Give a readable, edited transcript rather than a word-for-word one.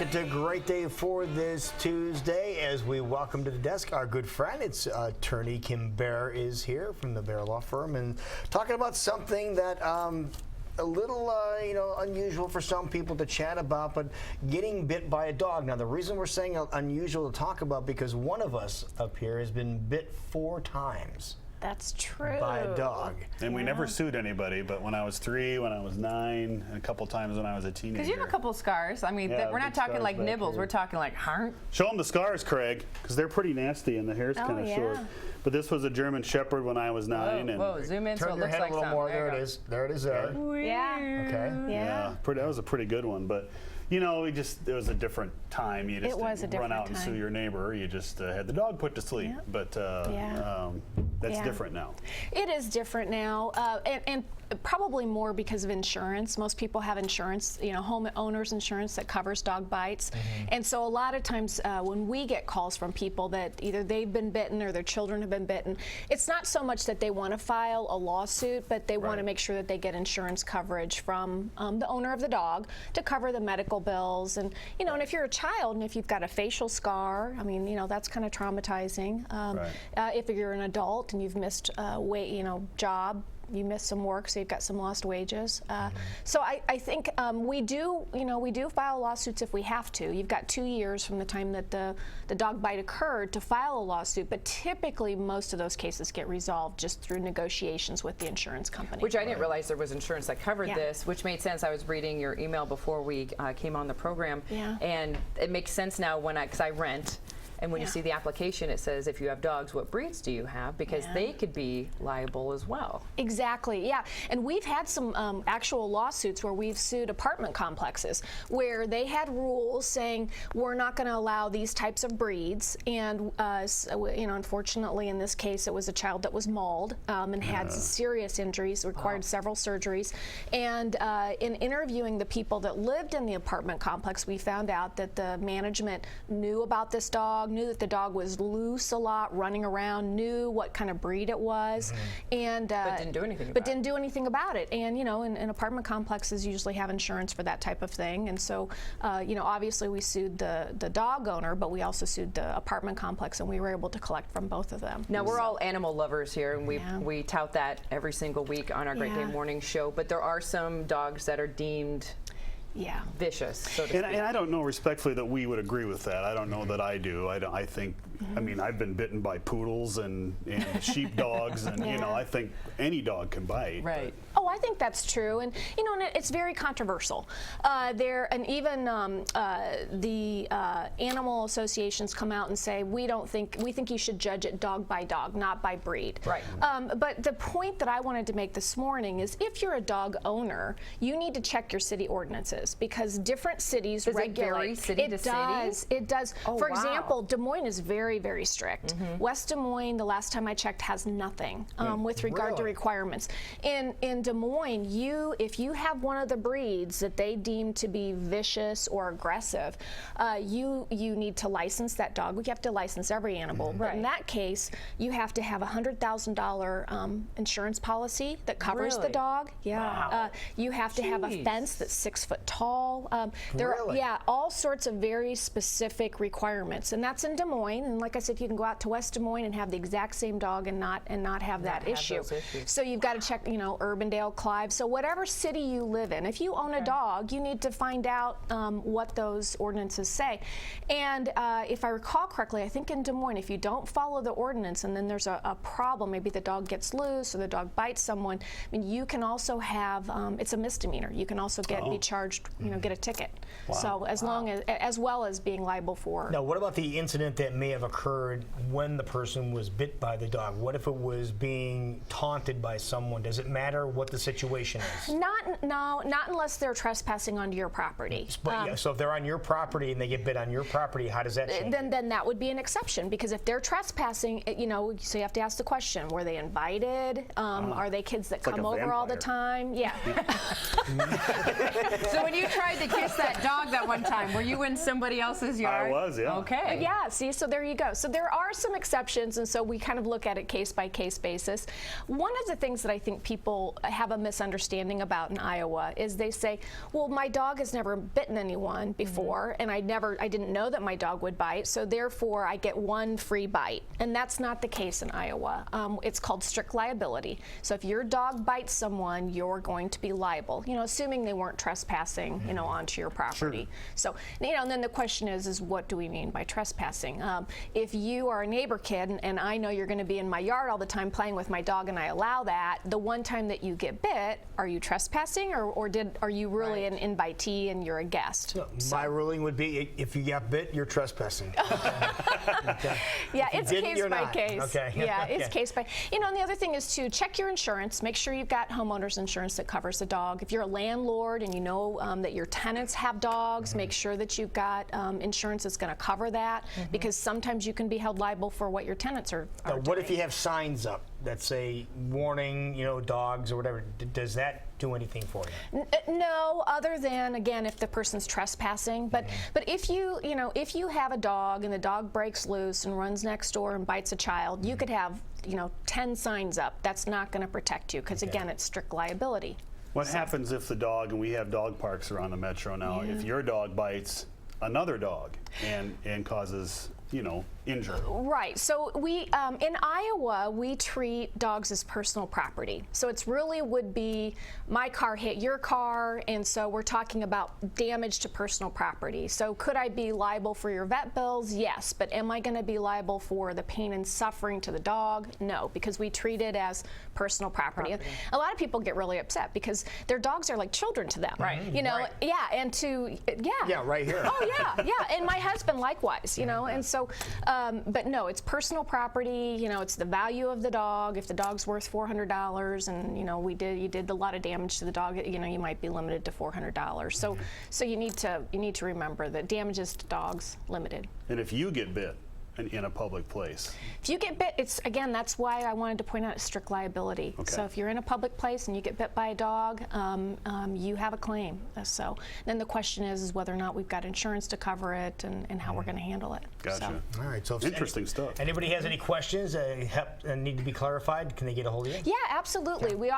It's a great day for this Tuesday as we welcome to the desk our good friend. It's Attorney Kim Baer is here from the Baer Law Firm and talking about something that a little unusual for some people to chat about, but getting bit by a dog. Now the reason we're saying unusual to talk about because one of us up here has been bit 4 times. That's true. By a dog. And we never sued anybody, but when I was 3, when I was 9, and a couple times when I was a teenager. Because you have a couple scars. I mean, Yeah, we're not talking like nibbles. here. We're talking like heart. Show them the scars, Craig, because they're pretty nasty and the hair's kind of short. But this was a German Shepherd when I was 9. Whoa, whoa, zoom in so Turn it your looks head like a little something. more. There it is. There it is there. Yeah. Okay. Yeah. That was a pretty good one. But you know, it was a different time. You just didn't run out and sue your neighbor. You just had the dog put to sleep. Yeah. But that's different now. It is different now, and probably more because of insurance. Most people have insurance, home owners insurance that covers dog bites. And so a lot of times when we get calls from people that either they've been bitten or their children have been bitten, it's not so much that they want to file a lawsuit, but they want to make sure that they get insurance coverage from the owner of the dog to cover the medical bills. And, and if you're a child and if you've got a facial scar, I mean, that's kind of traumatizing. If you're an adult and you've missed job, you missed some work, so you've got some lost wages. So I think we do file lawsuits if we have to. You've got 2 years from the time that the dog bite occurred to file a lawsuit, but typically most of those cases get resolved just through negotiations with the insurance company. Which I didn't realize there was insurance that covered this, which made sense. I was reading your email before we came on the program, and it makes sense now because I rent. And when you see the application, it says, if you have dogs, what breeds do you have? Because they could be liable as well. Exactly, yeah. And we've had some actual lawsuits where we've sued apartment complexes where they had rules saying, we're not going to allow these types of breeds. And, unfortunately, in this case, it was a child that was mauled and had serious injuries, required several surgeries. And in interviewing the people that lived in the apartment complex, we found out that the management knew about this dog, knew that the dog was loose a lot, running around, knew what kind of breed it was, and but didn't do anything. Didn't do anything about it. And in apartment complexes usually have insurance for that type of thing. And so, obviously we sued the dog owner, but we also sued the apartment complex, and we were able to collect from both of them. Now we're all animal lovers here, and we tout that every single week on our Great Day Morning show. But there are some dogs that are deemed vicious, so to speak. And I don't know respectfully that we would agree with that. I don't know that I do. I think, I mean, I've been bitten by poodles and sheep dogs, and I think any dog can bite. Right. Oh, I think that's true, and and it's very controversial. Even the animal associations come out and say we think you should judge it dog by dog, not by breed. Right. But the point that I wanted to make this morning is, if you're a dog owner, you need to check your city ordinances, because different cities regulate. It vary city to city? It does. Oh, For example, Des Moines is very, very strict. West Des Moines, the last time I checked, has nothing with regard to requirements. In Des Moines, if you have one of the breeds that they deem to be vicious or aggressive, you need to license that dog. We have to license every animal. But in that case, you have to have a $100,000 insurance policy that covers the dog. Yeah. Wow. You have to have a fence that's 6 foot tall. There are all sorts of very specific requirements, and that's in Des Moines. And like I said, you can go out to West Des Moines and have the exact same dog and not have that issue. So you've got to check, Urbandale, Clive. So whatever city you live in, if you own a dog, you need to find out what those ordinances say. And if I recall correctly, I think in Des Moines, if you don't follow the ordinance and then there's a problem, maybe the dog gets loose or the dog bites someone, I mean, you can also have it's a misdemeanor. You can also be charged, get a ticket. Wow. So as well as being liable for. Now, what about the incident that may have occurred when the person was bit by the dog? What if it was being taunted by someone? Does it matter what the situation is? Not unless they're trespassing onto your property. But so if they're on your property and they get bit on your property, how does that change? Then that would be an exception, because if they're trespassing, so you have to ask the question: were they invited? Are they kids that come over all the time? Yeah. So when you tried to kiss that dog that one time, were you in somebody else's yard? I was, yeah. Okay. Yeah, see, so there you go. So there are some exceptions, and so we kind of look at it case by case basis. One of the things that I think people have a misunderstanding about in Iowa is they say, well, my dog has never bitten anyone before, and I didn't know that my dog would bite, so therefore I get one free bite. And that's not the case in Iowa. It's called strict liability. So if your dog bites someone, you're going to be liable, assuming they weren't trespassing, onto your property. Sure. So, and then the question is what do we mean by trespassing? If you are a neighbor kid and I know you're going to be in my yard all the time playing with my dog and I allow that, the one time that you get bit, are you trespassing or are you really an invitee and you're a guest? So, my ruling would be if you got bit, you're trespassing. Okay. Yeah, it's case by case. Okay. Yeah, it's case by. And the other thing is to check your insurance. Make sure you've got homeowners insurance that covers the dog. If you're a landlord and you know that your tenants have dogs, make sure that you've got insurance that's going to cover that, because sometimes you can be held liable for what your tenants are What doing. if you have signs up that say warning, dogs or whatever? Does that do anything for you? No, other than again if the person's trespassing. But if you have a dog and the dog breaks loose and runs next door and bites a child, you could have 10 signs up. That's not going to protect you because again it's strict liability. What happens if the dog, and we have dog parks around the metro now, if your dog bites another dog and causes, injury? Right. So we in Iowa we treat dogs as personal property. So it's really would be my car hit your car, and so we're talking about damage to personal property. So could I be liable for your vet bills? Yes. But am I going to be liable for the pain and suffering to the dog? No, because we treat it as personal property. A lot of people get really upset because their dogs are like children to them. Right. Right. Yeah, and Yeah, right here. Oh yeah, and my husband likewise, and so, but no, it's personal property. It's the value of the dog. If the dog's worth $400, and you did a lot of damage to the dog, you might be limited to $400. So you need to remember that damages to dogs limited. And if you get bit in a public place? If you get bit, that's why I wanted to point out strict liability. Okay. So if you're in a public place and you get bit by a dog, you have a claim. So then the question is whether or not we've got insurance to cover it and how we're going to handle it. Gotcha. So. All right. So if Interesting stuff. Anybody has any questions that need to be clarified? Can they get a hold of you? Yeah, absolutely. We